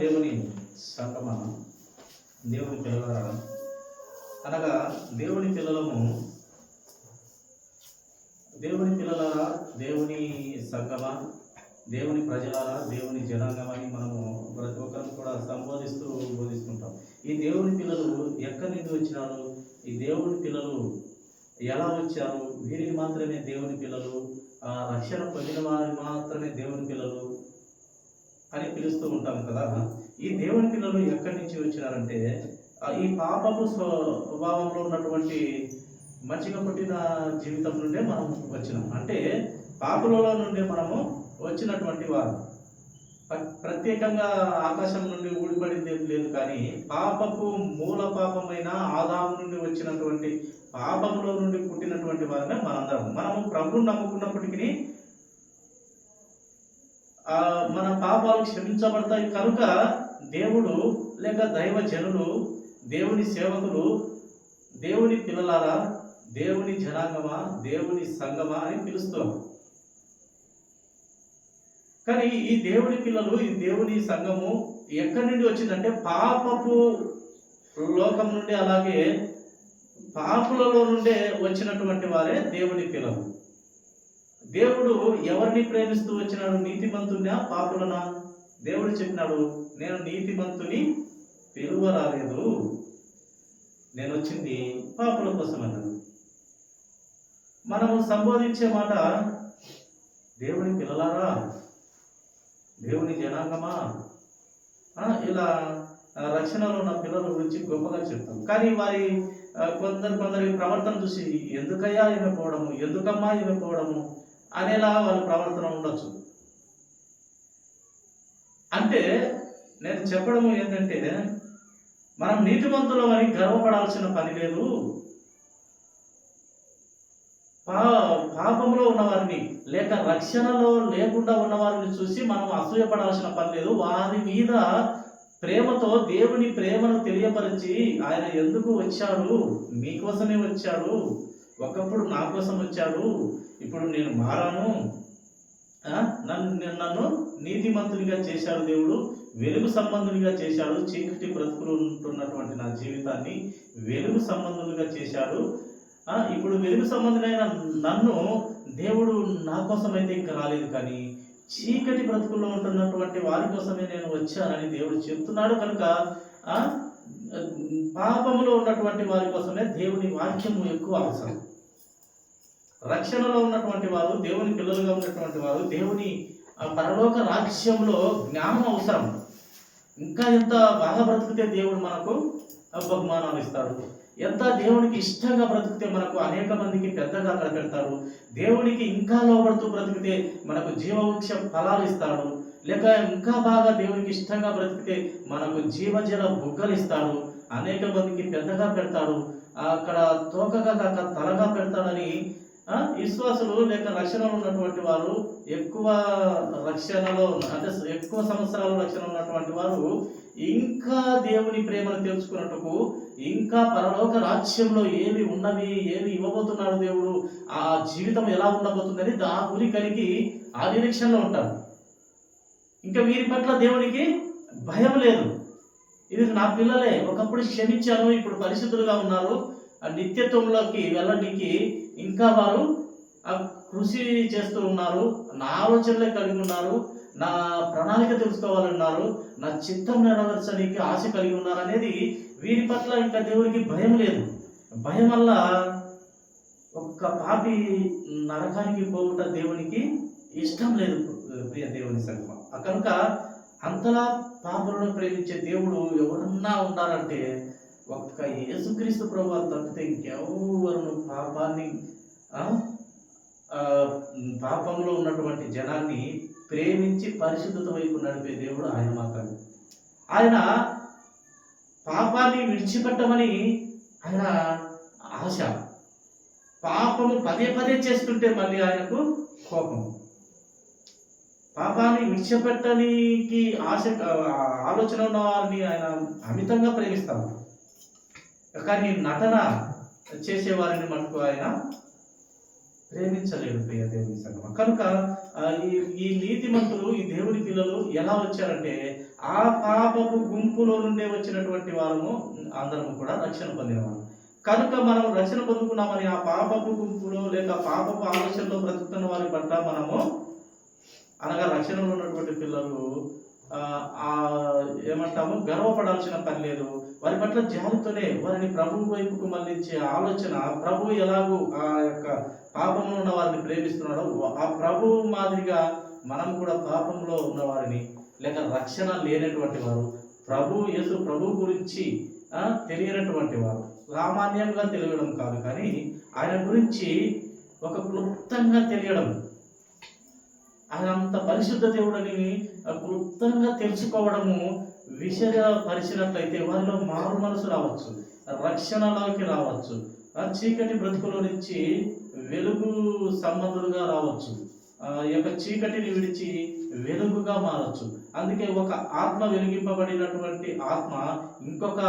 దేవుని సంగమా, దేవుని పిల్లల అనగా దేవుని పిల్లలము, దేవుని పిల్లలారా, దేవుని సంగమా, దేవుని ప్రజలారా, దేవుని జనాంగమని మనము ప్రతి ఒక్కరిని కూడా సంబోధిస్తూ బోధిస్తుంటాం. ఈ దేవుని పిల్లలు ఎక్కడి నుండి వచ్చినారు, ఈ దేవుని పిల్లలు ఎలా వచ్చారు, వీరికి మాత్రమే దేవుని పిల్లలు, రక్షణ పొందిన వారికి మాత్రమే దేవుని పిల్లలు అని పిలుస్తూ ఉంటాం కదా. ఈ దేవుని పిల్లలు ఎక్కడి నుంచి వచ్చినారంటే ఈ పాపపు స్వభావంలో ఉన్నటువంటి మంచిగా పుట్టిన జీవితం నుండే మనం వచ్చినాం. అంటే పాపలలో నుండి మనము వచ్చినటువంటి వారు. ప్రత్యేకంగా ఆకాశం నుండి ఊడిపడింది లేదు, కానీ పాపపు మూల పాపమైన ఆదాము నుండి వచ్చినటువంటి పాపములో నుండి పుట్టినటువంటి వారినే మనందరం. మనము ప్రభువుని నమ్ముకున్నప్పటికీ మన పాపాలు క్షమించబడతాయి కనుక దేవుడు లేక దైవ జనులు, దేవుని సేవకులు, దేవుని పిల్లలారా, దేవుని జనాంగమా, దేవుని సంగమా అని పిలుస్తాం. కానీ ఈ దేవుని పిల్లలు, ఈ దేవుని సంఘము ఎక్కడి నుండి వచ్చిందంటే పాపపు లోకం నుండి, అలాగే పాపులలో నుండే వచ్చినటువంటి వారే దేవుని పిల్లలు. దేవుడు ఎవరిని ప్రేమిస్తూ వచ్చినాడు? నీతిమంతున్నా పాపులనా? దేవుడు చెప్పినాడు, నేను నీతిమంతుని పిలువ రాలేదు, నేను వచ్చింది పాపుల కోసం అన్నాడు. మనము సంబోధించే మాట దేవుని పిల్లలారా, దేవుని జనాంగమా, ఇలా రక్షణలో ఉన్న పిల్లల గురించి గొప్పగా చెప్తాం. కానీ వారి కొందరి ప్రవర్తన చూసి ఎందుకయ్యా ఈమె పోవడము, ఎందుకమ్మా ఈమె పోవడము అనేలా వాళ్ళ ప్రవర్తన ఉండొచ్చు. అంటే నేను చెప్పడం ఏంటంటే మనం నీతిమంతులం అని గర్వపడాల్సిన పని లేదు. పాపంలో ఉన్నవారిని లేక రక్షణలో లేకుండా ఉన్నవారిని చూసి మనం అసూయపడాల్సిన పని లేదు. వారి మీద ప్రేమతో దేవుని ప్రేమను తెలియపరిచి, ఆయన ఎందుకు వచ్చాడు, మీకోసమే వచ్చాడు, ఒకప్పుడు నా కోసం వచ్చాడు, ఇప్పుడు నేను మారాను, నన్ను నీతిమంతునిగా చేశాడు దేవుడు, వెలుగు సంబంధునిగా చేశాడు, చీకటి బ్రతుకులు ఉంటున్నటువంటి నా జీవితాన్ని వెలుగు సంబంధులుగా చేశాడు. ఇప్పుడు వెలుగు సంబంధమైన నన్ను దేవుడు నా కోసం అయితే ఇంకా రాలేదు, కానీ చీకటి బ్రతుకుల్లో ఉంటున్నటువంటి వారి కోసమే నేను వచ్చానని దేవుడు చెప్తున్నాడు. కనుక పాపములో ఉన్నటువంటి వారి కోసమే దేవుని వాక్యము ఎక్కువ అవసరం. రక్షణలో ఉన్నటువంటి వారు, దేవుని పిల్లలుగా ఉన్నటువంటి వారు, దేవుని పరలోక రాజ్యంలో జ్ఞానం అవసరం. ఇంకా ఎంత బాగా బ్రతికితే దేవుడు మనకు బహుమానాలు ఇస్తాడు, ఎంత దేవునికి ఇష్టంగా బ్రతికితే మనకు అనేక మందికి పెద్దగా కనిపెడతాడు, దేవునికి ఇంకా లోబడుతూ బ్రతికితే మనకు జీవవృక్ష ఫలాలు ఇస్తాడు, లేక ఇంకా బాగా దేవునికి ఇష్టంగా బ్రతికితే మనకు జీవజల బుగ్గలు ఇస్తాడు, అనేక మందికి పెద్దగా పెడతాడు, అక్కడ తోకగా కాక తలగా పెడతాడని విశ్వాసులు లేక రక్షణలో ఉన్నటువంటి వారు, ఎక్కువ రక్షణలో అంటే ఎక్కువ సంవత్సరాలు రక్షణ ఉన్నటువంటి వారు ఇంకా దేవుని ప్రేమను తెలుసుకున్నట్టుకు, ఇంకా పరలోక రాజ్యంలో ఏవి ఉన్నవి, ఏవి ఇవ్వబోతున్నాడు దేవుడు, ఆ జీవితం ఎలా ఉండబోతుందని ఆ గురి కలిగి ఆ నిరీక్షణలో ఉంటారు. ఇంకా వీరి పట్ల దేవునికి భయం లేదు. ఇది నా పిల్లలే, ఒకప్పుడు క్షమించాను, ఇప్పుడు పరిశుద్ధులుగా ఉన్నారు, ఆ నిత్యత్వంలోకి వెళ్ళడానికి ఇంకా వారు కృషి చేస్తూ ఉన్నారు, నా ఆలోచనలే కలిగి ఉన్నారు, నా ప్రణాళిక తెలుసుకోవాలన్నారు, నా చిత్తం నెరవేర్చడానికి ఆశ కలిగి ఉన్నారు అనేది వీరి పట్ల ఇంకా దేవునికి భయం లేదు. భయం వల్ల ఒక్క పాపి నరకానికి పోవుట దేవునికి ఇష్టం లేదు. ప్రియ దేవుని సంగమం, కనుక అంతలా పాపలను ప్రేమించే దేవుడు ఎవరన్నా ఉన్నారంటే ఒక్క యేసుక్రీస్తు ప్రభువు తప్పితే ఇంకెవరు పాపంలో ఉన్నటువంటి జనాన్ని ప్రేమించి పరిశుద్ధత వైపు నడిపే దేవుడు ఆయన మాత్రమే. ఆయన పాపాన్ని విడిచిపెట్టమని ఆయన ఆశ. పాపము పదే పదే చేస్తుంటే మళ్ళీ ఆయనకు కోపం. పాపాన్ని విడిచిపెట్టడానికి ఆలోచన ఉన్న వారిని ఆయన అమితంగా ప్రేమిస్తాడు, కానీ నటన చేసేవారిని మటుకు ఆయన ప్రేమించలేడు ప్రియ దేవుని సంగమా. కనుక ఈ ఈ నీతిమంతులు, ఈ దేవుని పిల్లలు ఎలా వచ్చారంటే ఆ పాపపు గుంపులో నుండే వచ్చినటువంటి వారము అందరము కూడా రక్షణ పొందినవారు. కనుక మనం రక్షణ పొందుకున్నామని ఆ పాపపు గుంపులో లేక పాపపు ఆలోచనలో బ్రతుకుతున్న వారి పట్ల మనము అనగా రక్షణలో ఉన్నటువంటి పిల్లలు ఏమంటాము గర్వపడాల్సిన పని లేదు. వారి పట్ల జాలితోనే వారిని ప్రభువు వైపుకు మళ్ళించే ఆలోచన, ప్రభు ఎలాగూ ఆ యొక్క పాపంలో ఉన్న వారిని ప్రేమిస్తున్నాడో ఆ ప్రభువు మాదిరిగా మనం కూడా పాపంలో ఉన్న వారిని లేక రక్షణ లేనటువంటి వారు, యేసు ప్రభు గురించి తెలియనటువంటి వారు, సామాన్యంగా తెలియడం కాదు కానీ ఆయన గురించి ఒక క్లుప్తంగా తెలియడం, ఆయన అంత పరిశుద్ధ దేవుడని క్లుప్తంగా తెలుసుకోవడము విషయపరిచినట్లయితే వారిలో మారు మనసు రావచ్చు, రక్షణలోకి రావచ్చు, చీకటి బ్రతుకులో నుంచి వెలుగు సంబంధులుగా రావచ్చు, ఈ యొక్క చీకటిని విడిచి వెలుగుగా మారచ్చు. అందుకే ఒక ఆత్మ వెలిగింపబడినటువంటి ఆత్మ ఇంకొక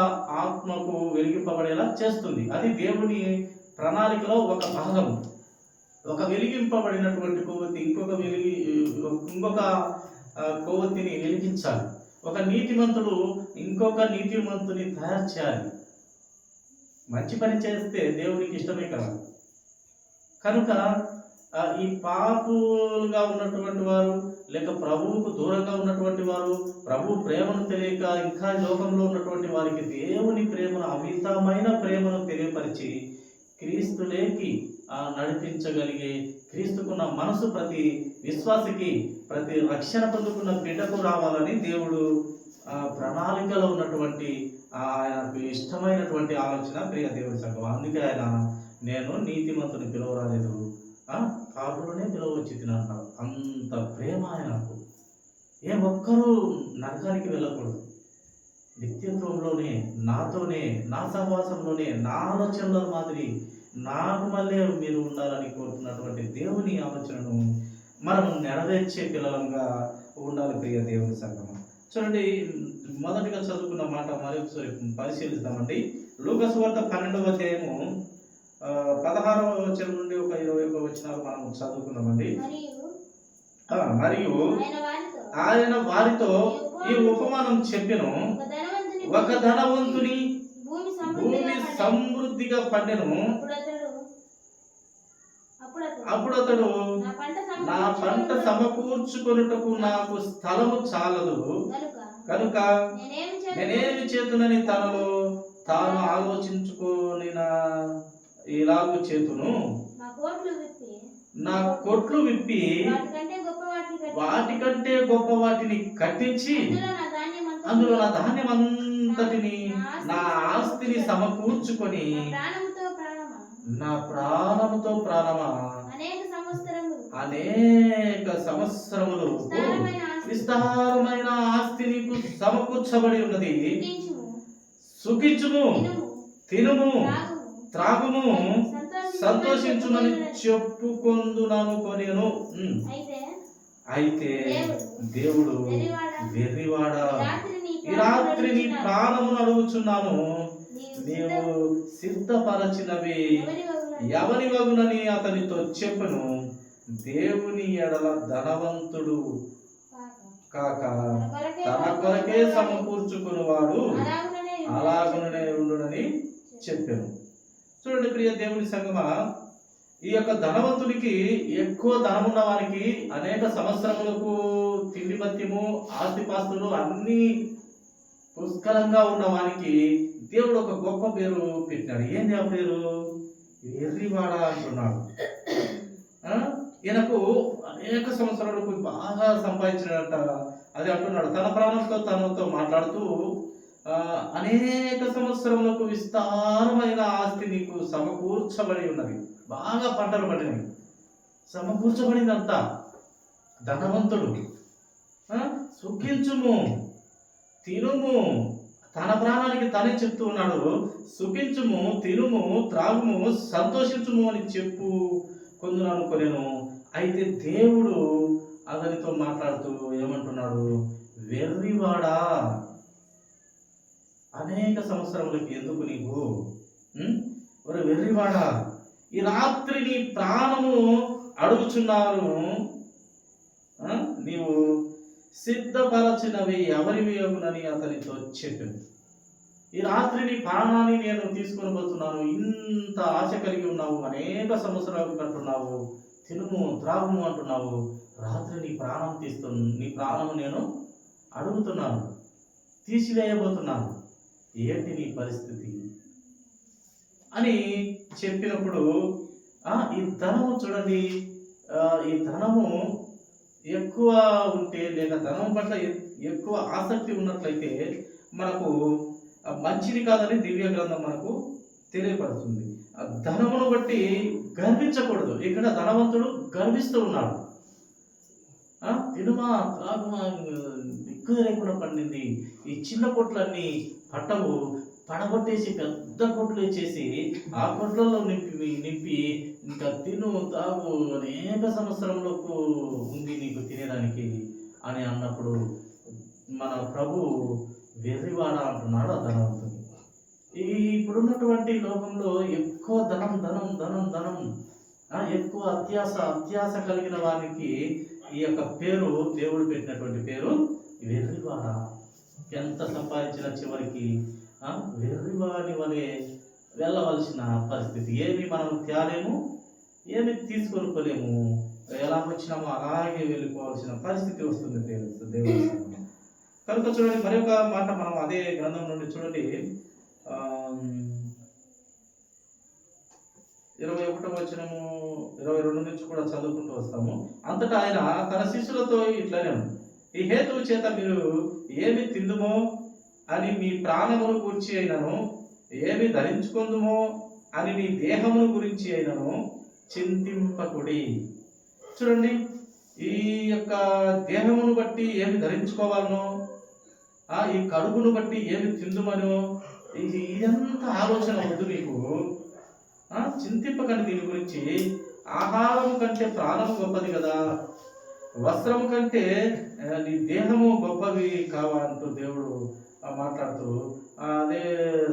ఆత్మకు వెలిగింపబడేలా చేస్తుంది. అది దేవుని ప్రణాళికలో ఒక భాగం. ఒక వెలిగింపబడినటువంటి కొవ్వొత్తి ఇంకొక కొవ్వొత్తిని వెలిగించాలి. ఒక నీతిమంతుడు ఇంకొక నీతిమంతుని తయారు చేయాలి. మంచి పని చేస్తే దేవునికి ఇష్టమే కదా. కనుక ఈ పాపులుగా ఉన్నటువంటి వారు లేక ప్రభువుకు దూరంగా ఉన్నటువంటి వారు, ప్రభు ప్రేమను తెలియక ఇంకా లోకంలో ఉన్నటువంటి వారికి దేవుని ప్రేమను, అమితమైన ప్రేమను తెలియపరిచి క్రీస్తులేకి నడిపించగలిగే, క్రీస్తుకున్న మనసు ప్రతి విశ్వాసికి, ప్రతి రక్షణ పొందుకున్న బిడ్డకు రావాలని దేవుడు ప్రణాళికలో ఉన్నటువంటి ఆయనకు ఇష్టమైనటువంటి ఆలోచన ప్రియ దేవుని సంఘం. అందుకే ఆయన నేను నీతిమంతుని పిలవరాలేదు, పాపులనే పిలవచ్చి తిన్నాడు. అంత ప్రేమ ఆయనకు. ఏ ఒక్కరూ నరకానికి వెళ్ళకూడదు. నిత్యత్వంలోనే నాతోనే, నా సహవాసంలోనే, నా ఆలోచనల మాదిరి నాకు మళ్ళీ మీరు ఉండాలని కోరుతున్నటువంటి దేవుని ఆలోచనను మనం నెరవేర్చే పిల్లలంగా ఉండాలి ప్రియ దేవుని సంఘం. చూడండి, మొదటిగా చదువుకున్న మాట మరి ఒకసారి పరిశీలిద్దామండి. లూకా సువార్త 12వ అధ్యాయము 16వ వచనం నుండి ఒక 21వ వచనాలు మనం చదువుకున్నామండి. మరియు ఆయన వారితో ఈ ఉపమానం చెప్పెను. ఒక ధనవంతుని భూమి సమృద్ధిగా పండెను. అప్పుడు అతడు నా పంట సమకూర్చుకొనుటకు నాకు స్థలము చాలదు కనుక నేనేమి చేతునని తనలో తాను ఆలోచించుకొని ఇలాగూ చేతును, నా కొట్లు విప్పి వాటికంటే గొప్ప వాటిని కట్టించి అందులో నా ధాన్యం అంతటిని, నా ఆస్తిని సమకూర్చుకొని నా ప్రాణముతో ప్రాణమా అనేక సంవత్సరములు విస్తారమైన ఆస్తి నీకు సమకూర్చబడి ఉన్నది. సుఖించుము, తినుము, త్రాగుము, సంతోషించుమని చెప్పుకొందునను కొనేను. అయితే దేవుడు వెర్రివాడా, ఈ రాత్రి నీ ప్రాణమును అడుగుచున్నాను, నీవు సిద్ధపరచినవి ఎవని వగునని అతనితో చెప్పను. దేవుని ఎడల ధనవంతుడు కాక తన కొరకే సమకూర్చుకునేవాడు అలాగుననే ఉండునని చెప్పాను. చూడండి ప్రియ దేవుని సంగమా, ఈ యొక్క ధనవంతునికి, ఎక్కువ ధనమున్న వారికి, అనేక సంవత్సరములకు తిండి భత్యము, ఆస్తిపాస్తులు అన్ని పుష్కలంగా ఉన్న వారికి దేవుడు ఒక గొప్ప పేరు పెట్టినాడు. ఏంది ఆ పేరు? వెర్రివాడ అంటున్నాడు. ఈయనకు అనేక సంవత్సరాలకు బాగా సంపాదించినట్ట అది అంటున్నాడు. తన ప్రాణంతో తనతో మాట్లాడుతూ అనేక సంవత్సరములకు విస్తారమైన ఆస్తి నీకు సమకూర్చబడి ఉన్నది, బాగా పంటలు పడినవి, సమకూర్చబడిందంతా. ధనవంతుడు సుఖించుము, తినుము, తన ప్రాణానికి తనే చెప్తూ ఉన్నాడు. సుఖించుము, తినుము, త్రాగుము, సంతోషించుము అని చెప్పు కొందునను కొనేను. అయితే దేవుడు అతనితో మాట్లాడుతూ ఏమంటున్నాడు? వెర్రివాడా, అనేక సంవత్సరములకి ఎందుకు నీకు? ఒరే వెర్రివాడా, ఈ రాత్రి నీ ప్రాణము అడుగుచున్నాను, నీవు సిద్ధపరచినవి ఎవరివి అగునని అతనితో చెప్పింది. ఈ రాత్రి నీ ప్రాణాన్ని నేను తీసుకొని పోతున్నాను, ఇంత ఆశ కలిగి ఉన్నావు, అనేక సంవత్సరాలు కంటున్నావు, తినుము త్రాగుము అంటున్నావు, రాత్రి నీ ప్రాణము నేను అడుగుతున్నాను, తీసివేయబోతున్నాను, ఏంటి నీ పరిస్థితి అని చెప్పినప్పుడు ఈ ధనము చూడండి, ఈ ధనము ఎక్కువ ఉంటే లేక ధనం పట్ల ఎక్కువ ఆసక్తి ఉన్నట్లయితే మనకు మంచిది కాదని దివ్య గ్రంథం మనకు తెలియపడుతుంది. ఆ ధనమును బట్టి గర్వించకూడదు. ఇక్కడ ధనవంతుడు గర్విస్తూ ఉన్నాడు. తినుమా త్రాగుమా దిక్కు లేకుండా పండింది, ఈ చిన్న కొట్లన్నీ పట్టవు, పడగొట్టేసి పెద్ద కొట్లు చేసి ఆ కొట్లలో నింపి ఇంకా తిను తాగు అనేక సంవత్సరంలోకి ఉంది నీకు తినేదానికి అని అన్నప్పుడు మన ప్రభు వెర్రివాడ అంటున్నాడు ఆ ధనవంతుని. ఇప్పుడున్నటువంటి లోకంలో ఎక్కువ ధనం ధనం ధనం ధనం ఎక్కువ అత్యాశ కలిగిన వారికి ఈ యొక్క పేరు, దేవుడు పెట్టినటువంటి పేరు వెర్రివాడ. ఎంత సంపాదించిన చివరికి వెర్రివాడి వలె వెళ్ళవలసిన పరిస్థితి. ఏమి మనం తేలేము, ఏమి తీసుకొనుకోలేము, ఎలా వచ్చినామో అలాగే వెళ్ళిపోవాల్సిన పరిస్థితి వస్తుంది దేవుడి. కనుక చూడండి, మరి ఒక మాట మనం అదే గ్రంథం నుండి చూడండి, 21వ వచనము 22 నుంచి కూడా చదువుకుంటూ వస్తాము. అంతటా ఆయన తన శిష్యులతో ఇట్లనే, ఈ హేతువు చేత మీరు ఏమి తిందుమో అని మీ ప్రాణమును గురించి అయినను, ఏమి ధరించుకుందుమో అని మీ దేహమును గురించి అయినను చింతింపకుడి. చూడండి, ఈ యొక్క దేహమును బట్టి ఏమి ధరించుకోవాలనో, ఈ కడుపును బట్టి ఏమి తిందుమనో, ఇదంతా ఆలోచన వద్దు మీకు. చింతింపకండి దీని గురించి. ఆహారం కంటే ప్రాణము గొప్పది కదా, వస్త్రము కంటే నీ దేహము గొప్పవి కావాలంటూ దేవుడు మాట్లాడుతూ, అదే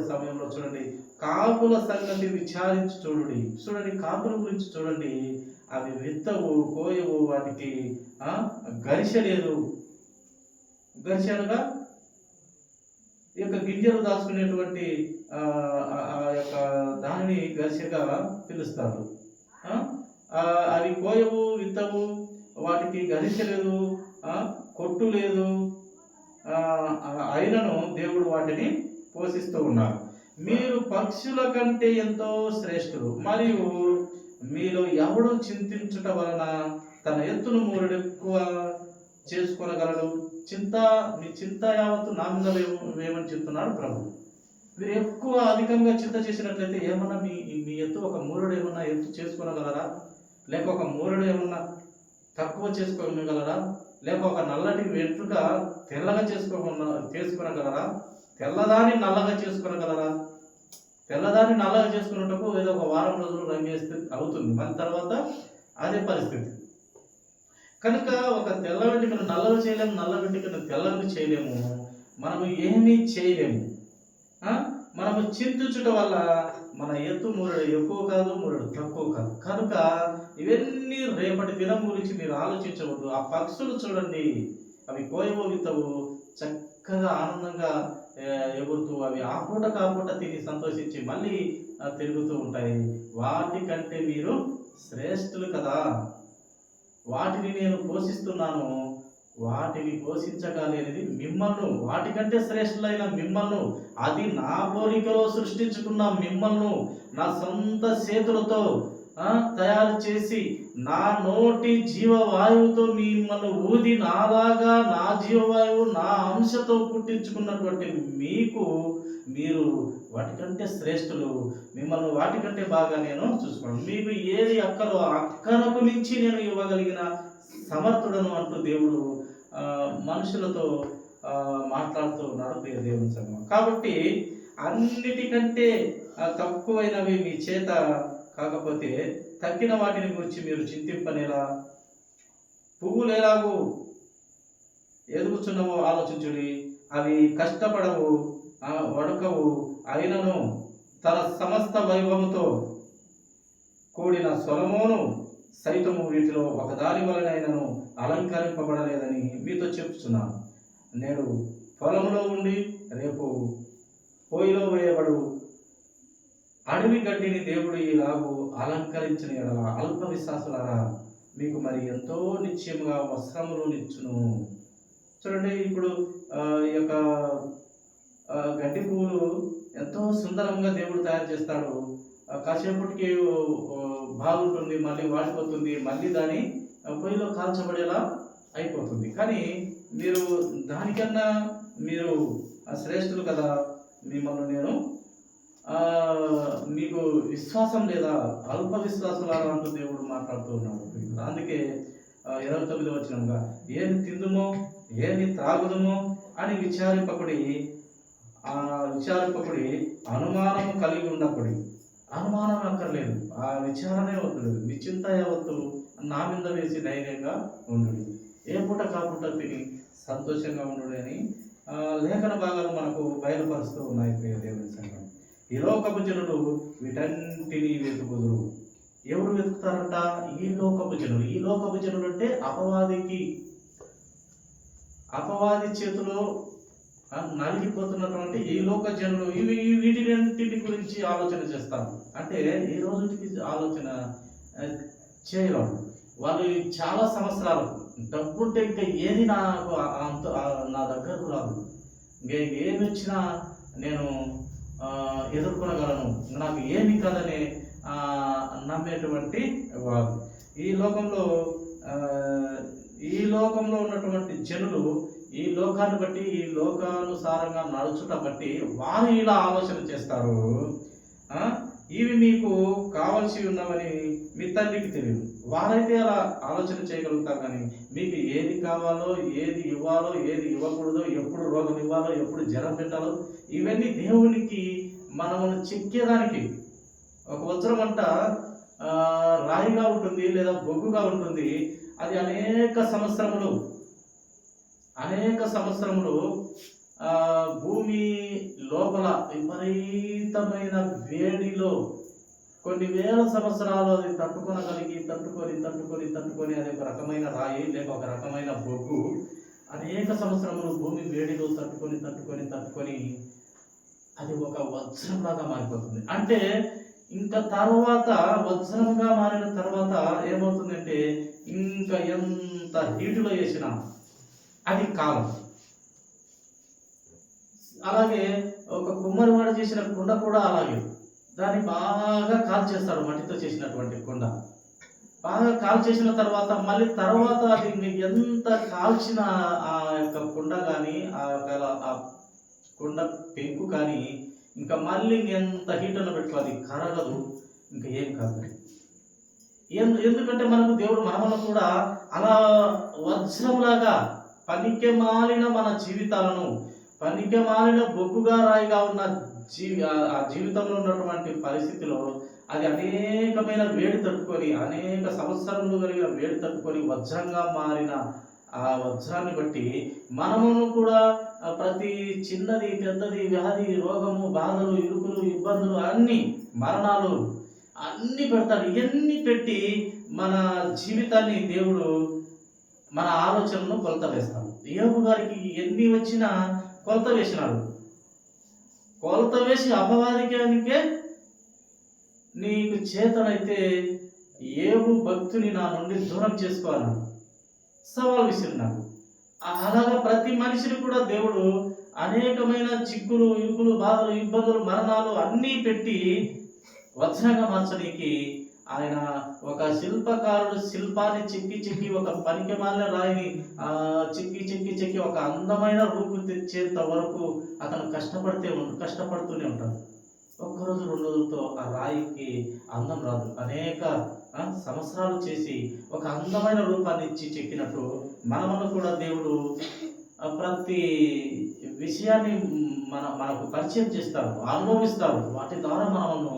సమయంలో చూడండి, కాకుల సంగతి విచారించి చూడండి, కాకుల గురించి చూడండి, అవి విత్తవు కోయవు, వాటికి గరిష లేదు. గరిష అనగా ఈ యొక్క గింజలు దాచుకునేటువంటి యొక్క దానిని గరిషగా పిలుస్తారు. అవి కోయవు విత్తవు, వాటికి గరిష లేదు, కొట్టు లేదు, అయినను దేవుడు వాటిని పోషిస్తూ ఉన్నారు. మీరు పక్షుల కంటే ఎంతో శ్రేష్ఠులు, మరియు మీలో ఎవడు చింతించుట వలన తన ఎత్తును మూరెడు ఎక్కువ చేసుకొనగలడు. మీ చింత యావత్తు నా మీద వేయమని చెప్తున్నాడు ప్రభు. మీరు ఎక్కువ అధికంగా చింత చేసినట్లయితే ఏమన్నా మీ ఎత్తు ఒక మూరెడు ఏమన్నా ఎత్తు చేసుకోగలరా? లేక ఒక మూరెడు ఏమన్నా తక్కువ చేసుకోగలరా? లేక ఒక నల్లటి వెంట్రుక తెల్లగా చేసుకోనగలరా? తెల్లదాన్ని నల్లగా చేసుకోనగలరా? తెల్లదాన్ని నల్లగా చేసుకున్నటకు ఏదో ఒక వారం రోజులు రంగేస్తే అవుతుంది, మన తర్వాత అదే పరిస్థితి. కనుక ఒక తెల్ల వెంట్రుకను నల్లగా చేయలేము, నల్ల వెంట్రుకను తెల్లగా చేయలేము, మనము ఏమీ చేయలేము. మనము చింతించుట వల్ల మన ఎత్తు మూరెడు ఎక్కువ కాదు, మూరెడు తక్కువ కాదు. కనుక ఇవన్నీ రేపటి దినం గురించి మీరు ఆలోచించవద్దు. ఆ పక్షులు చూడండి, అవి కోయవు విత్తవు, చక్కగా ఆనందంగా ఎగురుతూ అవి ఆ పూట తిని సంతోషించి మళ్ళీ తిరుగుతూ ఉంటాయి. వాటికంటే మీరు శ్రేష్ఠులు కదా, వాటిని నేను పోషిస్తున్నాను, వాటిని పోషించగలిగేది మిమ్మల్ని, వాటికంటే శ్రేష్ఠులైన మిమ్మల్ని, అది నా పోలికలో సృష్టించుకున్న మిమ్మల్ని నా సొంత చేతులతో తయారు చేసి నా నోటి జీవవాయువుతో మిమ్మల్ని ఊది నాలాగా నా జీవవాయువు నా అంశతో పుట్టించుకున్నటువంటి మీరు వాటికంటే శ్రేష్ఠులు, మిమ్మల్ని వాటికంటే బాగా నేను చూసుకున్నాను. మీకు ఏది అక్కరకు మించి నేను ఇవ్వగలిగిన సమర్థుడను అంటూ దేవుడు మనుషులతో మాట్లాడుతూ ఉన్నాడు ప్రియ దేవుని సంగమం. కాబట్టి అన్నిటికంటే తక్కువైనవి మీ చేత కాకపోతే తక్కిన వాటిని గురించి మీరు చింతింపనేలా. పువ్వులు ఎలాగూ ఎదుగుచున్నవో ఆలోచించుడి, అవి కష్టపడవు వడకవు, అయినను తన సమస్త వైభవంతో కూడిన సొలొమోను సైతము వీటిలో ఒకదాని వలనైనను అలంకరింపబడలేదని మీతో చెప్తున్నాను. నేడు పొలంలో ఉండి రేపు పోయిలో వేయబడు అడవి గడ్డిని దేవుడు ఇలాగూ అలంకరించిన ఎడల అల్ప విశ్వాసులారా మీకు మరి ఎంతో నిశ్చయముగా వస్త్రములు నిచ్చును. చూడండి, ఇప్పుడు ఈ యొక్క గడ్డి పువ్వులు ఎంతో సుందరంగా దేవుడు తయారు చేస్తాడు. కాసేపటికి బాగుంటుంది, మళ్ళీ వాడిపోతుంది, మళ్ళీ దాని పొయ్యిలో కాల్చబడేలా అయిపోతుంది. కానీ మీరు దానికన్నా మీరు శ్రేష్ఠులు కదా, మిమ్మల్ని నేను మీకు విశ్వాసం లేదా, అల్ప విశ్వాసులారా అంటూ దేవుడు మాట్లాడుతూ ఉన్నాడు. అందుకే 29వ వచనంగా ఏమి తిందుమో ఏమి త్రాగుదమో అని విచారింపకుడి, అనుమానము కలిగి ఉండకుడి. అనుమానం అక్కర్లేదు, ఆ విచారణే వద్దు, నిశ్చింత యావత్తు నా మీద వేసి ధైర్యంగా ఉండు, ఏ పూట కాపుట తిని సంతోషంగా ఉండు అని లేఖన భాగాలు మనకు బయలుపరుస్తూ ఉన్నాయి. ప్రియ దేవుని సంఘం, ఈ లోకపు జనులు వీటన్నిటినీ వెతుకుదురు. ఎవరు వెతుకుతారంట? ఈ లోకపు జనులు. ఈ లోకపు జనులు అంటే అపవాది చేతిలో నలిగిపోతున్నటువంటి ఈ లోక జనులు వీటిని గురించి ఆలోచన చేస్తారు. అంటే ఈ రోజుకి ఆలోచన చేయలేరు. వాళ్ళు చాలా సంవత్సరాలు డబ్బుంటే ఇంకా ఏది నాకు నా దగ్గరకు రాదు, ఏమి వచ్చినా నేను ఎదుర్కొనగలను, నాకు ఏమి కాదని నమ్మేటువంటి వారు. ఈ లోకంలో ఉన్నటువంటి జనులు ఈ లోకాన్ని బట్టి, ఈ లోకానుసారంగా నడుచుట బట్టి వారు ఇలా ఆలోచన చేస్తారు. ఇవి మీకు కావలసి ఉన్నవని మీ తండ్రికి తెలియదు. వారైతే అలా ఆలోచన చేయగలుగుతారు, కానీ మీకు ఏది కావాలో, ఏది ఇవ్వాలో, ఏది ఇవ్వకూడదో, ఎప్పుడు రోగం ఇవ్వాలో, ఎప్పుడు జ్వరం పెట్టాలో, ఇవన్నీ దేవునికి మనము చెక్కేదానికి. ఒక వజ్రం అంట రాయిగా ఉంటుంది లేదా బొగ్గుగా ఉంటుంది. అది అనేక సంవత్సరములు భూమి లోపల విపరీతమైన వేడిలో కొన్ని వేల సంవత్సరాలు అది తట్టుకొని అది ఒక రకమైన రాయి లేక ఒక రకమైన బొగ్గు అనేక సంవత్సరములు భూమి వేడిలో తట్టుకొని అది ఒక వజ్రంలాగా మారిపోతుంది. అంటే ఇంకా తర్వాత వజ్రంగా మారిన తర్వాత ఏమవుతుందంటే ఇంకా ఎంత హీటులో వేసినా అది కాలం. అలాగే ఒక కుమ్మరివాడు చేసిన కుండ కూడా అలాగే, దాన్ని బాగా కాల్చేస్తారు. మట్టితో చేసినటువంటి కుండ బాగా కాల్చేసిన తర్వాత మళ్ళీ అది ఎంత కాల్చిన ఆ యొక్క కుండ కానీ ఆ కుండ పెంకు కానీ ఇంకా మళ్ళీ ఎంత హీటర్లో పెట్టుకోవాలి, కరగదు, ఇంకా ఏం కాదు. ఎందుకంటే మనకు దేవుడు మనలో కూడా అలా వజ్రంలాగా పనికి మాలిన మన జీవితాలను, పనికి మాలిన బొగ్గుగా రాయిగా ఉన్న ఆ జీవితంలో ఉన్నటువంటి పరిస్థితిలో అది అనేకమైన వేడి తట్టుకొని, అనేక సంవత్సరములు కలిగిన వేడి తట్టుకొని వజ్రంగా మారిన ఆ వజ్రాన్ని బట్టి మనమును కూడా ప్రతి చిన్నది పెద్దది వ్యాధి, రోగము, బాధలు, ఇరుకులు, ఇబ్బందులు, అన్ని మరణాలు అన్ని పెడతాడు. ఇవన్నీ పెట్టి మన జీవితాన్ని దేవుడు, మన ఆలోచనను కొలత వేస్తాడు. యోబు గారికి ఎన్ని వచ్చినా కొలత వేసినాడు. కొలత వేసి అపవాదికానికే నీకు చేతనైతే యోబు భక్తుని నా నుండి దూరం చేసుకోవాలన్నాడు, సవాల్ విసిరినాడు. అలాగా ప్రతి మనిషిని కూడా దేవుడు అనేకమైన చిక్కులు, ఇరుకులు, బాధలు, ఇబ్బందులు, మరణాలు అన్నీ పెట్టి వజ్రంగా మార్చడానికి ఆయన ఒక శిల్పకారుడు శిల్పాన్ని చెక్కి ఒక పనికిమాలిన రాయిని చెక్కి ఒక అందమైన రూపు తెచ్చేంత వరకు అతను కష్టపడుతూనే ఉంటాడు. ఒక్కరోజు 2 రోజులతో ఆ రాయికి అందం రాదు. అనేక సంవత్సరాలు చేసి ఒక అందమైన రూపాన్ని ఇచ్చి చెక్కినట్టు మనము కూడా దేవుడు ప్రతి విషయాన్ని మనకు పరిచయం చేస్తాడు, అనుభవిస్తాడు. వాటి ద్వారా మనము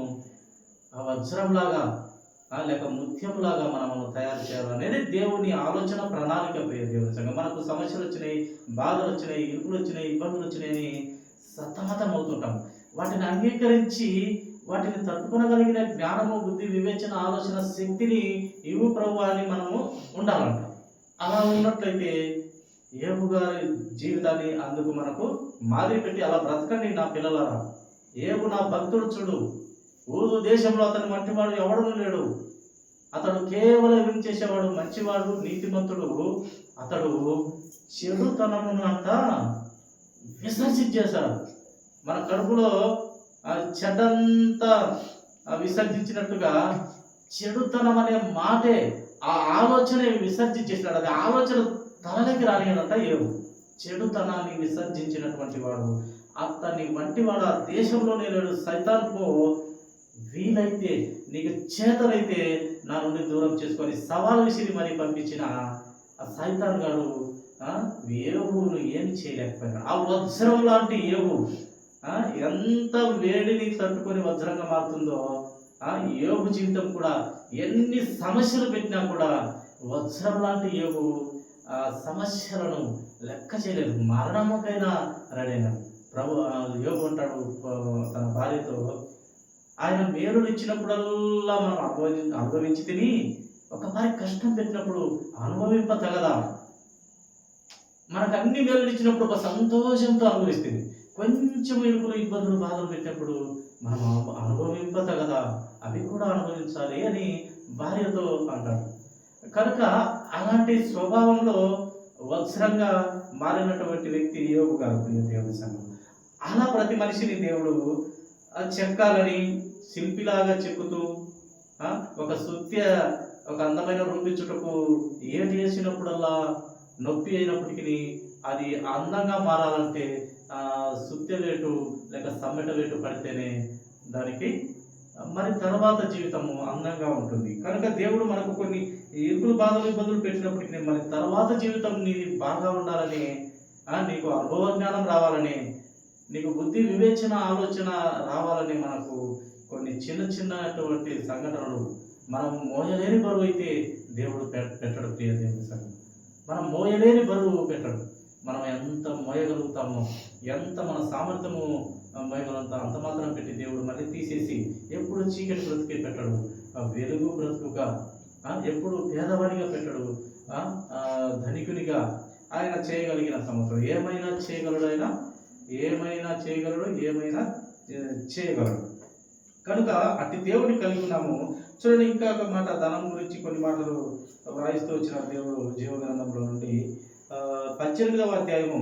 ఆ వజ్రంలాగా లేక ముత్యంలాగా మనము తయారు చేయాలనేది దేవుని ఆలోచన, ప్రణాళిక. ప్రియ దేవుని సంఘం, మనకు సమస్యలు వచ్చినాయి, బాధలు వచ్చినాయి, ఇరుకులు వచ్చినాయి, ఇబ్బందులు వచ్చినాయని సతమతం అవుతుంటాం. వాటిని అంగీకరించి వాటిని తట్టుకోగలిగిన జ్ఞానము, బుద్ధి, వివేచన, ఆలోచన శక్తిని ఇవ్వు ప్రభువా అని మనము ఉండాలంట. అలా ఉన్నట్లయితే యోబు గారి జీవితాన్ని అందుకు మనకు మాదిరి పెట్టి అలా బ్రతకండి నా పిల్లలారా. యోబు నా భక్తుడు చూడు, ఊరు దేశంలో అతని వంటివాడు ఎవడూ లేడు. అతడు కేవలం ఏం చేసేవాడు, మంచివాడు, నీతిమంతుడు. అతడు చెడుతనమును అంట విసర్జించేశాడు. మన కడుపులో చెడ్డంతా విసర్జించినట్టుగా చెడుతనం అనే మాటే, ఆ ఆలోచనే విసర్జించేసినాడు. అది ఆలోచన తలలోకి రానియడంట యోబు. చెడుతనాన్ని విసర్జించినటువంటి వాడు, అతని వంటి వాడు ఆ దేశంలోనే లేడు. సైతాన్ పో, వీలైతే నీకు చేతనైతే నా నుండి దూరం చేసుకొని సవాలు విసిరి మరి పంపించిన ఆ సైతాన్ గాడు యోబును ఏమి చేయలేకపోయినాడు. ఆ వజ్రం లాంటి యోబు ఎంత వేడిని తట్టుకొని వజ్రంగా మారుతుందో యోబు జీవితం కూడా ఎన్ని సమస్యలు పెట్టినా కూడా వజ్రం లాంటి యోబు ఆ సమస్యలను లెక్క చేయలేదు. మరణముకైనా రెడీ అయినాడు. ప్రభు యోబు అంటాడు తన భార్యతో, ఆయన మేలులు ఇచ్చినప్పుడల్లా మనం అనుభవించి తిని ఒకసారి కష్టం పెట్టినప్పుడు అనుభవింపతగదా. మనకు అన్ని మేలులు ఇచ్చినప్పుడు ఒక సంతోషంతో అనుభవిస్తుంది. కొంచెం ఇరుకులు, ఇబ్బందులు, బాధలు పెట్టినప్పుడు మనం అనుభవింపతగదా, అవి కూడా అనుభవించాలి అని భార్యతో అంటాడు. కనుక అలాంటి స్వభావంలో వత్సరంగా మారినటువంటి వ్యక్తి యోబు గారు. దేవుని సంఘం అలా ప్రతి మనిషిని దేవుడు చెక్కాలని శిల్పిలాగా చెక్కుతూ ఒక అందమైన రూపించుటకు ఏటి వేసినప్పుడల్లా నొప్పి అయినప్పటికీ అది అందంగా మారాలంటే సుత్య వేటు లేక సమ్మెట వేటు పడితేనే దానికి మరి తర్వాత జీవితము అందంగా ఉంటుంది. కనుక దేవుడు మనకు కొన్ని ఇరుకులు, బాధలు, ఇబ్బందులు పెట్టినప్పటికీ మరి తర్వాత జీవితం నీది బాగా ఉండాలని, నీకు అనుభవ జ్ఞానం రావాలని, నీకు బుద్ధి, వివేచన, ఆలోచన రావాలని మనకు కొన్ని చిన్నటువంటి సంఘటనలు మనం మోయలేని బరువు అయితే దేవుడు పెట్టడు. ప్రియ దేవుని సంఘం, మనం మోయలేని బరువు పెట్టడు. మనం ఎంత మోయగలుగుతామో, ఎంత మన సామర్థ్యము మోయగలుగుతాం అంత మాత్రం పెట్టి దేవుడు మళ్ళీ తీసేసి ఎప్పుడు చీకటి బ్రతుకే పెట్టడు, వెలుగు బ్రతుకుగా, ఎప్పుడు పేదవాడిగా పెట్టడు, ధనికునిగా ఆయన చేయగలిగిన సంవత్సరం ఏమైనా చేయగలడు. ఆయన ఏమైనా చేయగలడు, ఏమైనా చేయగలడు. కనుక అట్టి దేవుని కలిగి ఉన్నాము. చూడండి, ఇంకా ఒక మాట, ధనం గురించి కొన్ని మాటలు వ్రాయిస్తూ వచ్చిన దేవుడు జీవగ్రంథంలో నుండి 18వ అధ్యాయము,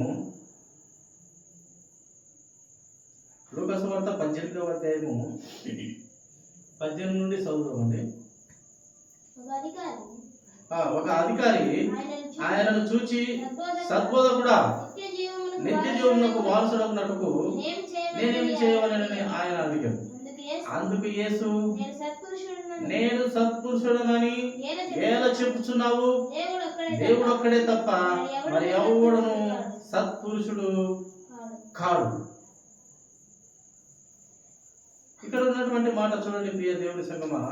లూకాసు వార్త 18వ అధ్యాయము 18 నుండి చదువుతామండి. ఒక అధికారి ఆయనను చూచి, సద్బోధకుడా, నిత్య జీవమునకు వారసుడగునట్టుకు నేనేమి చేయవలెనని ఆయన అడిగాడు. అందుకు యేసు, నేను సత్పురుషుడనని ఎలా చెప్పుచున్నావు? దేవుడు ఒక్కడే తప్ప మరి ఎవడును సత్పురుషుడు కాడు. ఇక్కడ ఉన్నటువంటి మాట చూడండి ప్రియ దేవుని సంగమా,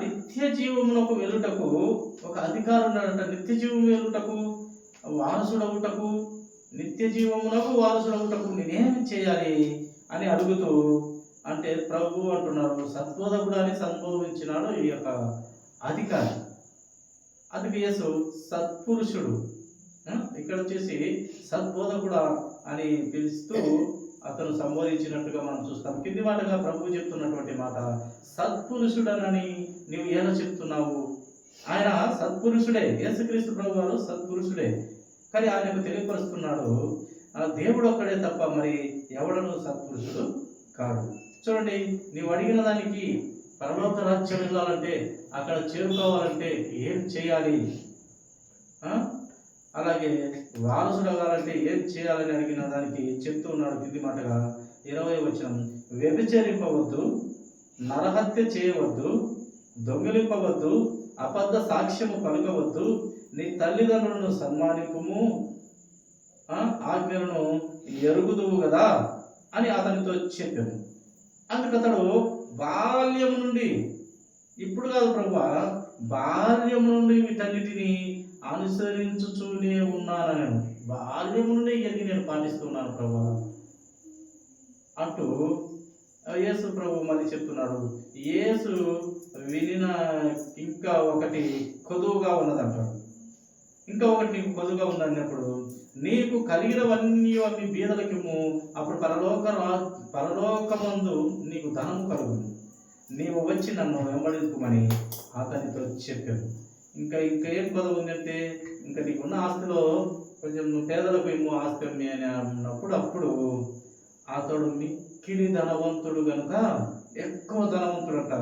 నిత్య జీవమునకు వెళ్ళుటకు ఒక అధికారం ఉన్నాడంట. నిత్య జీవము వెళ్ళుటకు, వారసుడవుటకు, నిత్య జీవమునకు వారసుడవుటకు నేనేమి చేయాలి అని అడుగుతూ, అంటే ప్రభు అంటున్నాడు, సద్బోధకుడు అని సంబోధించినాడు ఈ యొక్క అధికారి. అందుకు యేసు సత్పురుషుడు, ఇక్కడ వచ్చేసి సద్బోధకుడా అని పిలుస్తూ అతను సంబోధించినట్టుగా మనం చూస్తాం. కింది మాటగా ప్రభు చెప్తున్నటువంటి మాట, సత్పురుషుడనని నీవు ఎలా చెప్తున్నావు? ఆయన సత్పురుషుడే, యేసుక్రీస్తు ప్రభు వారు సత్పురుషుడే. కానీ ఆయనకు తెలియపరుస్తున్నాడు, దేవుడు ఒక్కడే తప్ప మరి ఎవడను సత్పురుషుడు కాడు. చూడండి, నీవు అడిగిన దానికి పరలోక రాజ్యం వెళ్ళాలంటే, అక్కడ చేరుకోవాలంటే ఏం చేయాలి, అలాగే వారసుడు అవ్వాలంటే ఏం చేయాలని అడిగిన దానికి చెప్తూ ఉన్నాడు. కింది మాటగా 20వ వచనం, వ్యభిచరింపవద్దు, నరహత్య చేయవద్దు, దొంగిలింపవద్దు, అబద్ధ సాక్ష్యము పలకవద్దు, నీ తల్లిదండ్రులను సన్మానింపుము, ఆజ్ఞలను ఎరుగుదువు కదా అని అతనితో చెప్పాను. అందుకు అతడు బాల్యం నుండి, ఇప్పుడు కాదు ప్రభువా, బాల్యం నుండి వీటన్నిటిని అనుసరించుతూనే ఉన్నాను, నేను బాల్యం నుండి ఇవన్నీ నేను పాటిస్తున్నాను ప్రభువా అంటూ యేసు ప్రభు మళ్ళీ చెప్తున్నాడు, యేసు వినిన ఇంకా ఒకటి కొదువుగా ఉన్నదంటాడు. ఇంకా ఒకటి నీకు కొదువుగా ఉందన్నప్పుడు, నీకు కలిగినవన్నీ అవి బీదలకిమ్ము, అప్పుడు పరలోకమందు నీకు ధనము కలుగును, నీవు వచ్చి నన్ను వెంబడించుమని అతనితో చెప్పాను. ఇంకా ఏం కొదవ ఉందంటే, ఇంకా నీకున్న ఆస్తిలో కొంచెం పేదలకు ఇమ్ము ఆస్తి అమ్మి అని అప్పుడు అతడు మిక్కిలి ధనవంతుడు కనుక, ఎక్కువ ధనవంతుడట.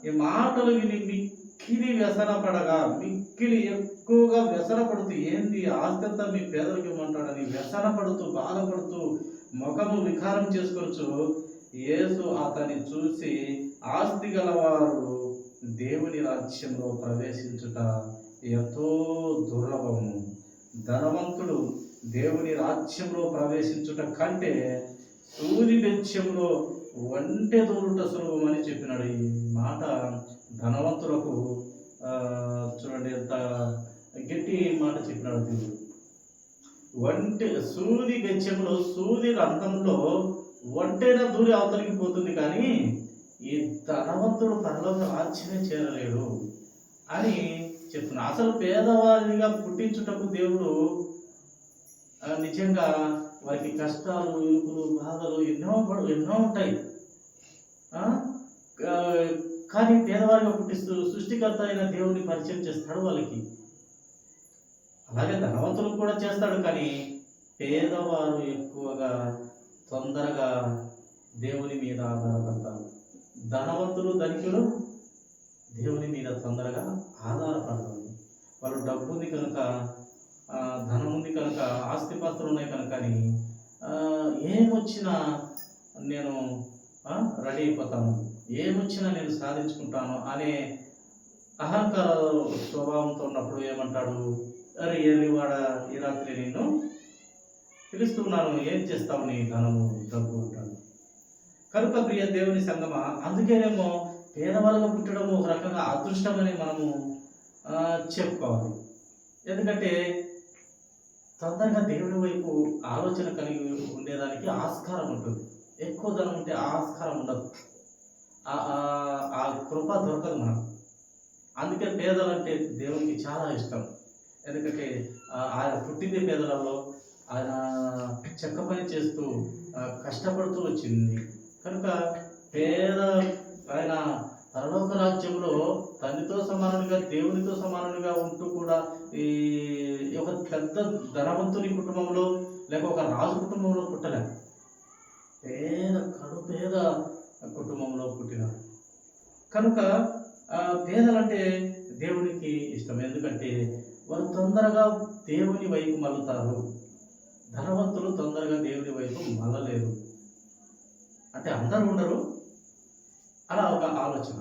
ఈ మాటలు విని మిక్కిలి వ్యసనపడగా, మిక్కిలి ఎక్కువగా వ్యసనపడుతూ, ఏంది ఆస్తి అంతా మీ పేదలకు ఇమ్మంటాడని వ్యసనపడుతూ బాధపడుతూ ముఖము వికారం చేసుకోవచ్చు. యేసు అతన్ని చూసి, ఆస్తి గలవారు దేవుని రాజ్యంలో ప్రవేశించుట ఎంతో దుర్లభము, ధనవంతుడు దేవుని రాజ్యంలో ప్రవేశించుట కంటే సూది బెత్యంలో ఒంటె దూరుట సులభమని చెప్పినాడు. ఈ మాట ధనవంతులకు చూడండి ఎంత గట్టి మాట చెప్పినాడు దేవుడు. సూది బెత్యంలో, సూది రంధ్రంలో ఒంటెన దూరి అవతలికి పోతుంది, కానీ ఈ ధనవంతుడు పరలోక రాజ్యమే చేరలేడు అని చెప్తున్నాడు. అసలు పేదవారిగా పుట్టించుటకు దేవుడు నిజంగా వారికి కష్టాలు, ఇరుకులు, బాధలు ఎన్నో ఉంటాయి. కానీ పేదవారిగా పుట్టిస్తూ సృష్టికర్త అయిన దేవుని పరిచయం చేస్తాడు వాళ్ళకి. అలాగే ధనవంతులు కూడా చేస్తాడు, కానీ పేదవారు ఎక్కువగా తొందరగా దేవుని మీద ఆధారపడతారు. ధనవంతులు, ధనికులు దేవుని మీద తొందరగా ఆధారపడతారు. వాళ్ళు డబ్బు ఉంది కనుక, ధనం ఉంది కనుక, ఆస్తిపాస్తులు ఉన్నాయి కనుక, కానీ ఏమొచ్చినా నేను రెడీ అయిపోతాను, ఏమొచ్చినా నేను సాధించుకుంటాను అనే అహంకార స్వభావంతో ఉన్నప్పుడు ఏమంటాడు, అరే ఏలివాడ, ఈ రాత్రి నేను పిలుస్తున్నాను, ఏం చేస్తావు నీ ధనము డబ్బు అంటాడు. కనుక ప్రియ దేవుని సంగమా, అందుకేనేమో పేదవాళ్ళగా పుట్టడం ఒక రకంగా అదృష్టమని మనము చెప్పుకోవాలి. ఎందుకంటే తొందరగా దేవుడి వైపు ఆలోచన కలిగి ఉండేదానికి ఆస్కారం ఉంటుంది. ఎక్కువ ధనం ఉంటే ఆస్కారం ఉండదు, ఆ కృప దొరకదు మనకు. అందుకే పేదలంటే దేవునికి చాలా ఇష్టం. ఎందుకంటే ఆయన పుట్టింది పేదలలో, ఆయన చెక్క పని చేస్తూ కష్టపడుతూ వచ్చింది కనుక ఆయన పరలోక రాజ్యంలో తండ్రితో సమానంగా, దేవునితో సమానంగా ఉంటూ కూడా ఈ ఒక పెద్ద ధనవంతుని కుటుంబంలో లేక ఒక రాజు కుటుంబంలో పుట్టలేదు, పేద కుటుంబంలో పుట్టినాడు. కనుక పేదలంటే దేవునికి ఇష్టం. ఎందుకంటే వారు తొందరగా దేవుని వైపు మళ్ళుతారు, ధనవంతులు తొందరగా దేవుని వైపు మళ్ళలేరు. అంటే అందరూ ఉండరు, అలా ఒక ఆలోచన.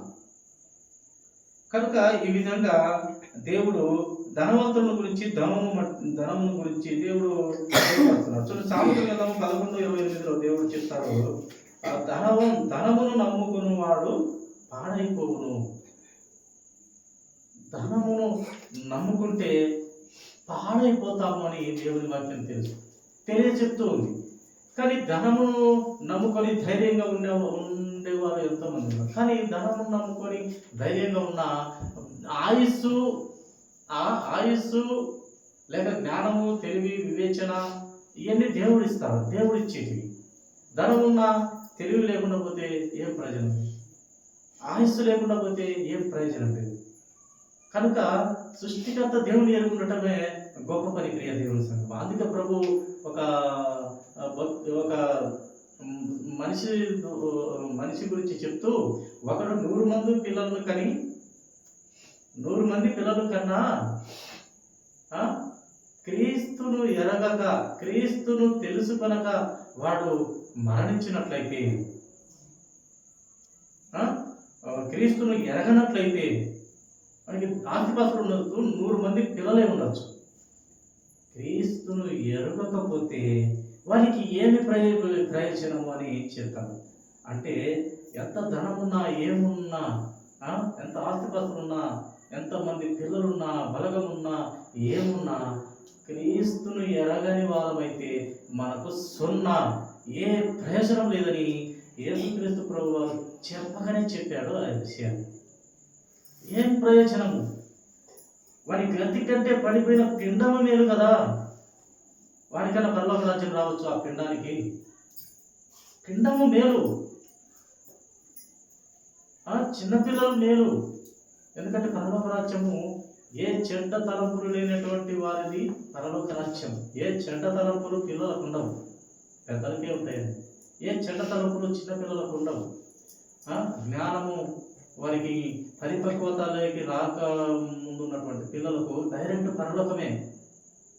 కనుక ఈ విధంగా దేవుడు ధనవంతుల గురించి, ధనమును గురించి దేవుడు మాట్లాడుతున్నాడు. చూడండి, సామెతల గ్రంథము 11:28లో దేవుడు చెప్తాడు, ధనమును నమ్ముకుని వాడు పాడైపోవును. ధనమును నమ్ముకుంటే పాడైపోతాము అని దేవుని వాక్యం తెలియచెప్తూ ఉంది. కానీ ధనమును నమ్ముకొని ధైర్యంగా ఉండేవారు ఎంతోమంది ఉన్నారు. కానీ ధనమును నమ్ముకొని ధైర్యంగా ఉన్న ఆయుస్సు లేక జ్ఞానము, తెలివి, వివేచన ఇవన్నీ దేవుడు ఇస్తాడు, దేవుడు ఇచ్చేటివి. ధనమున్న తెలివి లేకుండా పోతే ఏం ప్రయోజనం, ఆయుస్సు లేకుండా పోతే ఏం ప్రయోజనం లేదు. కనుక సృష్టికర్త దేవుని ఎరుగుండటమే గొప్ప పని ప్రియ దేవుని సంఘం. అందుకే ప్రభు ఒక మనిషి గురించి చెప్తూ, ఒకడు 100 మంది పిల్లలను కని 100 మంది పిల్లలు కన్నా క్రీస్తును ఎరగక, క్రీస్తును తెలుసుకొనక వాడు మరణించినట్లయితే, క్రీస్తును ఎరగనట్లయితే మనకి ఆస్తిపాస్తులు ఉండొచ్చు, 100 మంది పిల్లలే ఉండొచ్చు. క్రీస్తును ఎరగకపోతే వారికి ఏమి ప్రయోజనము అని చెప్తాను. అంటే ఎంత ధనమున్నా, ఏమున్నా, ఎంత ఆస్తిపాస్తులున్నా, ఎంతమంది పిల్లలున్నా, బలగమున్నా, ఏమున్నా, క్రీస్తును ఎరగని వాళ్ళమైతే మనకు సున్నా, ఏ ప్రయోజనం లేదని యేసుక్రీస్తు ప్రభువు చెప్పగానే చెప్పాడు ఆ విషయాన్ని. ఏం ప్రయోజనము? వాడి గతి కంటే పడిపోయిన పిండము మేలు కదా. వాడికన్నా పరలోక రాజ్యం రావచ్చు. ఆ పిండానికి పిండము మేలు, ఆ చిన్నపిల్లలు మేలు. ఎందుకంటే పరలోక రాజ్యము ఏ చెడ్డ తలంపులు లేనటువంటి వారిది పరలోక రాజ్యం. ఏ చెడ్డ తలంపులు పిల్లలకు ఉండవు, పెద్దలకే ఉంటాయండి. ఏ చెడ్డ తలంపులు చిన్నపిల్లలకు ఉండవు. జ్ఞానము వారికి పరిపక్వతలోకి రాక ముందు ఉన్నటువంటి పిల్లలకు డైరెక్ట్ పరలోకమే.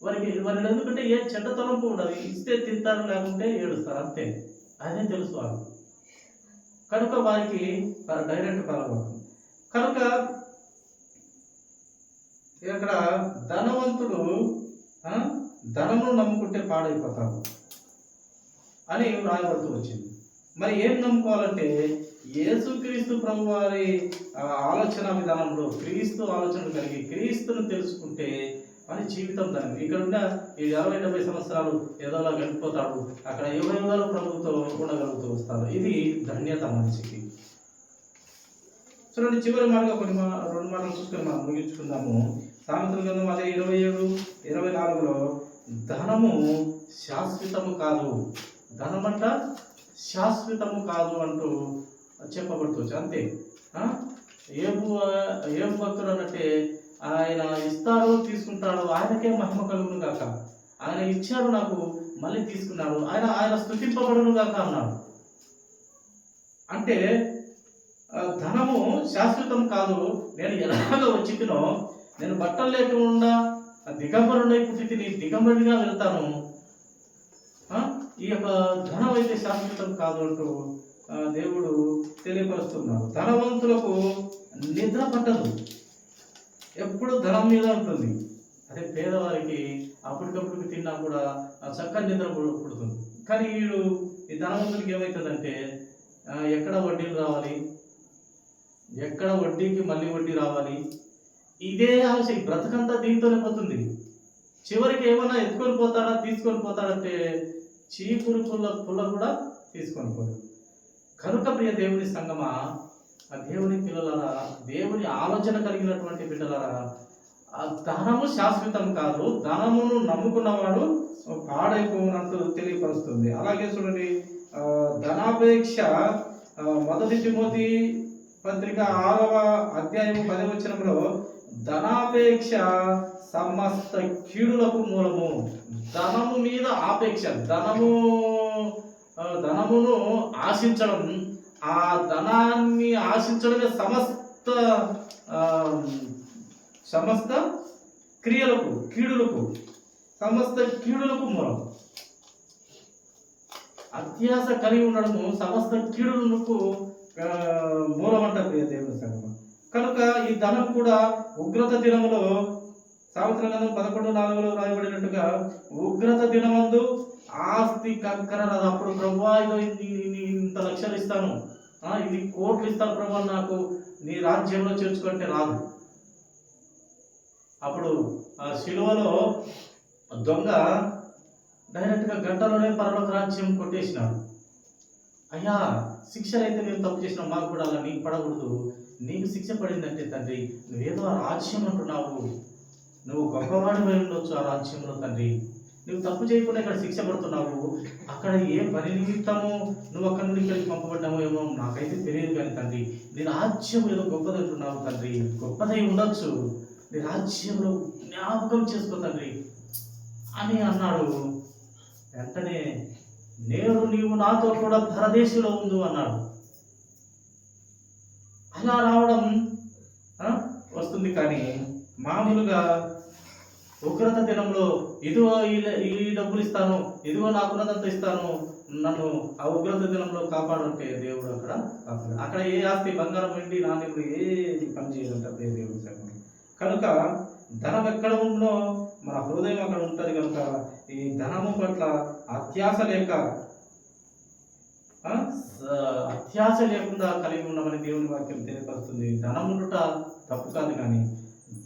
వారికి ఎందుకంటే ఏ చెడ్డ తలంపు ఉండదు. ఇస్తే తింటారు, లేకుంటే ఏడుస్తారు, అంతే. అదే తెలుసు వాళ్ళు. కనుక వారికి డైరెక్ట్ పరలోకం. కనుక ఇక్కడ ధనవంతుడు ధనమును నమ్ముకుంటే పాడైపోతాడు అని రాయబడుతూ వచ్చింది. మరి ఏం నమ్ముకోవాలంటే యేసుక్రీస్తు ప్రభు వారి ఆలోచన విధానంలో క్రీస్తు ఆలోచనలు కలిగి క్రీస్తును తెలుసుకుంటే వారి జీవితం ధనం. ఇక్కడున్న ఈ 60-70 సంవత్సరాలు ఏదోలా గడిపోతాడు, అక్కడ యుగాలు ప్రభుతో ఉండగలుగుతూ వస్తాడు. ఇది ధన్యత మనిషికి. చూడండి, చివరి మాటగా రెండు మాటలు చూసుకొని మనం ముగించుకుందాము. సామెతల గ్రంథం అదే 27-24లో ధనము శాశ్వతము కాదు, ధనమంట శాశ్వతము కాదు అంటూ చెప్పబడుతుంది. అంతే. ఏం భక్తుడు అన్నట్టే ఆయన ఇస్తాడు, తీసుకుంటాడు, ఆయనకే మహిమ కలుగును గాక. ఆయన ఇచ్చాడు, నాకు మళ్ళీ తీసుకున్నాడు, ఆయన స్తుతింపబడును గాక అన్నాడు. అంటే ధనము శాశ్వతం కాదు. నేను ఎలాగ వచ్చినో, నేను బట్టలు లేకుండా దిగంబరుడై పుట్టిని, దిగంబరుడిగా వెళ్తాను. ఈ యొక్క ధనం అయితే శాశ్వతం కాదు అంటూ దేవుడు తెలియపరుస్తున్నాడు. ధనవంతులకు నిద్ర పట్టదు, ఎప్పుడు ధనం మీద ఉంటుంది. అదే పేదవారికి అప్పటికప్పుడు తిన్నా కూడా చక్కని నిద్ర పుడుతుంది. కానీ ఈ ధనవంతుడికి ఏమవుతుందంటే ఎక్కడ వడ్డీలు రావాలి, ఎక్కడ వడ్డీకి మళ్ళీ వడ్డీ రావాలి, ఇదే ఆలోచన. బ్రతకంతా దీంతోనే పోతుంది. చివరికి ఏమన్నా ఎత్తుకొని పోతాడా, తీసుకొని పోతాడంటే చీపురు పుల్ల కూడా తీసుకొని పోదు. కనుక ప్రియ దేవుని సంగమా, ఆ దేవుని పిల్లలరా, దేవుని ఆలోచన కలిగినటువంటి బిడ్డలరా, ఆ ధనము శాశ్వతం కాదు, ధనమును నమ్ముకున్నవాడు పాడైపోవునంటూ తెలియపరుస్తుంది. అలాగే చూడండి, ధనాపేక్ష మొదటి తిమోతి పత్రిక 6వ అధ్యాయం 10వ వచనంలో ధనాపేక్ష సమస్త కీడులకు మూలము. ధనము మీద ఆపేక్ష, ధనమును ఆశించడం, ఆ ధనాన్ని ఆశించడమే సమస్త క్రియలకు, కీడులకు, సమస్త కీడులకు మూలం. అత్యాశ కలిగి ఉండడము సమస్త కీడులకు మూలమంట ప్రియ దేవుని సంగమం. కనుక ఈ ధనం కూడా ఉగ్రత దినములో, సామెతల గ్రంథం 11:4లో రాయబడినట్టుగా, ఉగ్రత దినమందు ఆస్తి కక్కర రాదు. అప్పుడు ప్రభువా, ఇదో ఇంత లక్షలు ఇస్తాను, ఇది కోట్లు ఇస్తాను ప్రభు, నాకు నీ రాజ్యంలో చేర్చుకుంటే రాదు. అప్పుడు శిలువలో దొంగ డైరెక్ట్గా గంటలోనే పరలోక రాజ్యం కొట్టేసినాడు. అయ్యా, శిక్షలు అయితే మేము తప్పు చేసినాం, మాకు కూడా అలా నీకు పడకూడదు. నీకు శిక్ష పడిందంటే తండ్రి, నువ్వేదో ఆ రాజ్యం అంటున్నావు, నువ్వు గొప్పవాడు అయి ఉండొచ్చు ఆ రాజ్యంలో తండ్రి. నువ్వు తప్పు చేయకుండా ఇక్కడ శిక్ష పడుతున్నావు, అక్కడ ఏ పని నిమిత్తము నువ్వు అక్కడి నుండి ఇక్కడికి పంపబడ్డామో ఏమో నాకైతే తెలియదు కానీ తండ్రి, నీ రాజ్యం ఏదో గొప్పది అంటున్నావు తండ్రి, గొప్పదై ఉండొచ్చు, నీ రాజ్యంలో జ్ఞాపకం చేసుకో తండ్రి అని అన్నాడు. వెంటనే నేడు నీవు నాతో కూడా పరదేశంలో ఉండు అన్నాడు. అలా రావడం వస్తుంది. కానీ మామూలుగా ఉగ్రత దినంలో ఇదిగో ఈ డబ్బులు ఇస్తాను, ఇదిగో నాకున్నదంతా ఇస్తాను, నన్ను ఆ ఉగ్రత దినంలో కాపాడుంటే దేవుడు అక్కడ కాపాడు. అక్కడ ఏ ఆస్తి, బంగారం, వెండి, నాణ్యములు ఏది పని చేయాలంటే దేవుడు సంగమం. కనుక ధనం ఎక్కడ ఉందో మన హృదయం అక్కడ ఉంటుంది. కనుక ఈ ధనము పట్ల అత్యాశ లేకుండా కలిగి ఉన్నామని దేవుని వాక్యం తెలియపరుస్తుంది. ధనం ఉండుట తప్పు కాదు, కానీ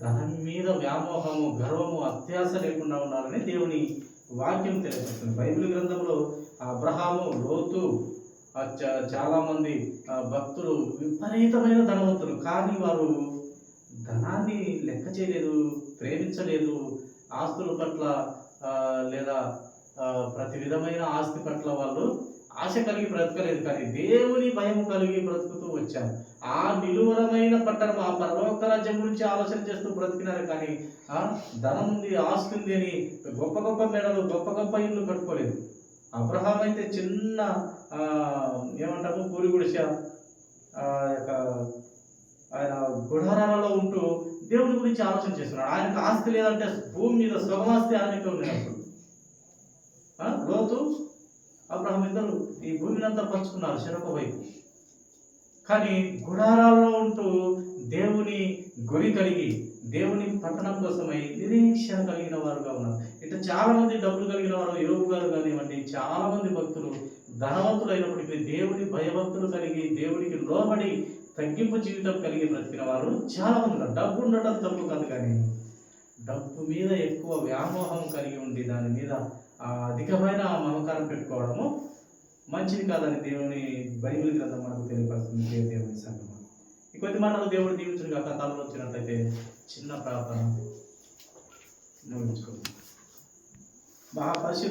ధనం మీద వ్యామోహము, గర్వము, అత్యాశ లేకుండా ఉండాలని దేవుని వాక్యం తెలియపరుస్తుంది. బైబిల్ గ్రంథంలో అబ్రహాము, లోతు, చాలా మంది భక్తులు విపరీతమైన ధనవంతులు, కానీ వారు ధనాన్ని లెక్క చేయలేదు, ప్రేమించలేదు. ఆస్తుల పట్ల లేదా ప్రతి విధమైన ఆస్తి పట్ల వాళ్ళు ఆశ కలిగి బ్రతకలేదు, కానీ దేవుని భయం కలిగి బ్రతుకుతూ వచ్చారు. ఆ నిలువరమైన పట్టణం, ఆ పరలోక రాజ్యం గురించి ఆలోచన చేస్తూ బ్రతికినారు, కానీ ధనం ఉంది, ఆస్తి ఉంది అని గొప్ప గొప్ప మెడలు, గొప్ప గొప్ప ఇల్లు కట్టుకోలేదు. అబ్రహాం అయితే చిన్న ఏమంటాము పూరి గుడిస, ఆయన గుడారాలలో ఉంటూ దేవుని గురించి ఆలోచన చేస్తున్నాడు. ఆయనకు ఆస్తి లేదంటే భూమి మీద స్వగమాస్తి ఆయనకే ఉన్నాయి. అప్పుడు లోతు అబ్రహాం ఇద్దరు ఈ భూమిని అంతా పంచుకున్నారు చెరొక వైపు, కానీ గుడారాల్లో ఉంటూ దేవుని గురి కలిగి దేవుని పట్టణం కోసమై నిరీక్షణ కలిగిన వారుగా ఉన్నారు. ఇట్లా చాలా మంది డబ్బులు కలిగిన వారు, యోగు గారు కానివ్వండి, చాలా మంది భక్తులు ధనవంతులు అయినప్పటికీ దేవుని భయభక్తులు కలిగి దేవునికి లోబడి తగ్గింపు జీవితం కలిగి బ్రతికిన వారు చాలా మంది ఉన్నారు. డబ్బు ఉండటం తప్పు కాదు, కానీ డబ్బు మీద ఎక్కువ వ్యామోహం కలిగి ఉండి దాని మీద అధికమైన మమకారం పెట్టుకోవడము మంచిది కాదని దేవుని బైబిల్ గ్రంథం మనకు తెలియపరుస్తుంది. దేవుని సంగమం ఈ కొద్ది మాటలు దేవుడు దీవించిన కాక తలలో వచ్చినట్లయితే చిన్న ప్రార్థన ముగించుకుందాం. మహాపరిశుద్ధ